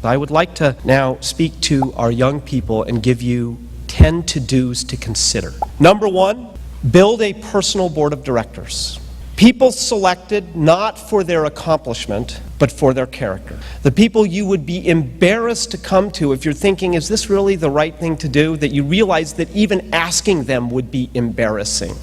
I would like to now speak to our young people and give you 10 to-dos to consider. Number 1, build a personal board of directors. People selected not for their accomplishment, but for their character. The people you would be embarrassed to come to if you're thinking, is this really the right thing to do? That you realize that even asking them would be embarrassing.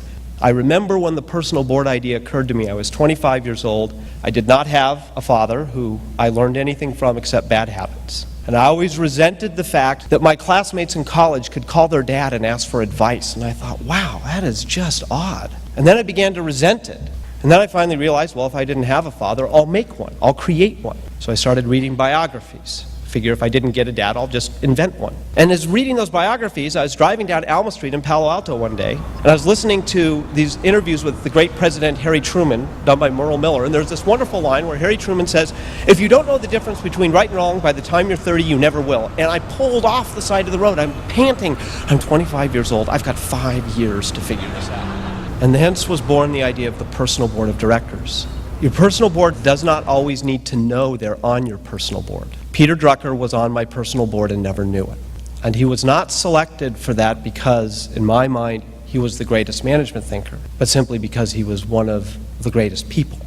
I remember when the personal board idea occurred to me. I was 25 years old. I did not have a father who I learned anything from except bad habits. And I always resented the fact that my classmates in college could call their dad and ask for advice. And I thought, wow, that is just odd. And then I began to resent it. And then I finally realized, well, if I didn't have a father, I'll make one. I'll create one. So I started reading biographies. Figure if I didn't get a dad, I'll just invent one. And as reading those biographies, I was driving down Alma Street in Palo Alto one day, and I was listening to these interviews with the great President Harry Truman, done by Merle Miller, and there's this wonderful line where Harry Truman says, if you don't know the difference between right and wrong by the time you're 30, you never will. And I pulled off the side of the road. I'm panting. I'm 25 years old. I've got 5 years to figure this out. And hence was born the idea of the personal board of directors. Your personal board does not always need to know they're on your personal board. Peter Drucker was on my personal board and never knew it. And he was not selected for that because, in my mind, he was the greatest management thinker, but simply because he was one of the greatest people.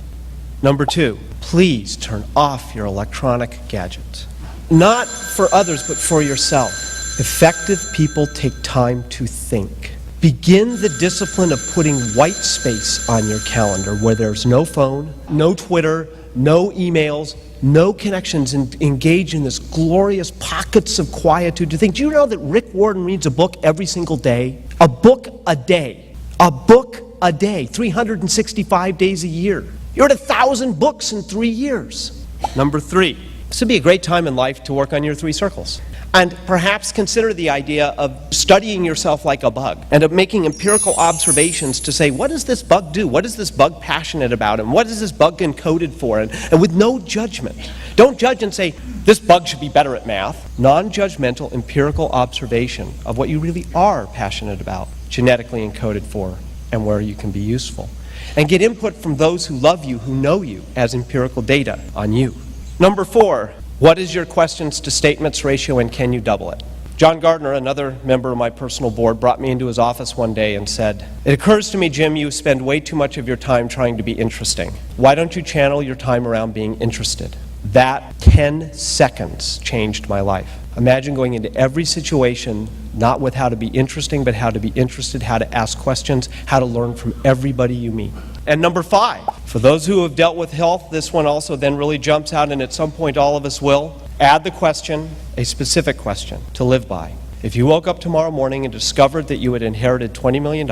Number 2, please turn off your electronic gadgets. Not for others, but for yourself. Effective people take time to think. Begin the discipline of putting white space on your calendar where there's no phone, no Twitter, no emails, no connections, and engage in this glorious pockets of quietude to think. Do you know that Rick Warren reads a book every single day? A book a day. A book a day. 365 days a year. You're at 1,000 books in 3 years. Number 3, this would be a great time in life to work on your 3 circles. And perhaps consider the idea of studying yourself like a bug and of making empirical observations to say, what does this bug do? What is this bug passionate about? And what is this bug encoded for? And with no judgment. Don't judge and say, this bug should be better at math. Non-judgmental empirical observation of what you really are passionate about, genetically encoded for, and where you can be useful. And get input from those who love you, who know you, as empirical data on you. Number 4. What is your questions to statements ratio and can you double it? John Gardner, another member of my personal board, brought me into his office one day and said, it occurs to me, Jim, you spend way too much of your time trying to be interesting. Why don't you channel your time around being interested? That 10 seconds changed my life. Imagine going into every situation, not with how to be interesting, but how to be interested, how to ask questions, how to learn from everybody you meet. And number 5, for those who have dealt with health, this one also then really jumps out, and at some point all of us will. Add the question, a specific question, to live by. If you woke up tomorrow morning and discovered that you had inherited $20 million,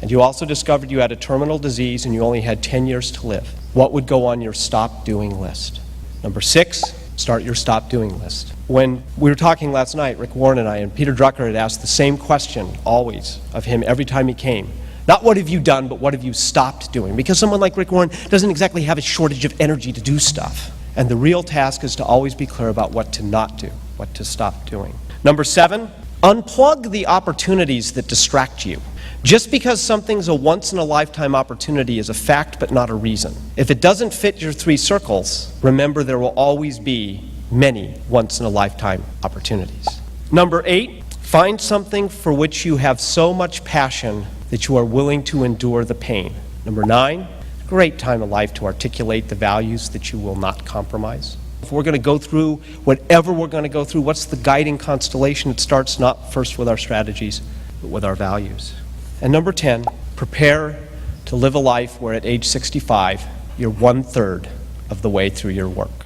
and you also discovered you had a terminal disease and you only had 10 years to live, what would go on your stop doing list? Number 6, start your stop doing list. When we were talking last night, Rick Warren and I, and Peter Drucker had asked the same question always of him every time he came. Not what have you done, but what have you stopped doing? Because someone like Rick Warren doesn't exactly have a shortage of energy to do stuff. And the real task is to always be clear about what to not do, what to stop doing. Number 7, unplug the opportunities that distract you. Just because something's a once-in-a-lifetime opportunity is a fact but not a reason. If it doesn't fit your 3 circles, remember there will always be many once-in-a-lifetime opportunities. Number 8, find something for which you have so much passion that you are willing to endure the pain. Number 9, great time of life to articulate the values that you will not compromise. If we're going to go through whatever we're going to go through, what's the guiding constellation? It starts not first with our strategies, but with our values. And number 10, prepare to live a life where at age 65, you're 1/3 of the way through your work.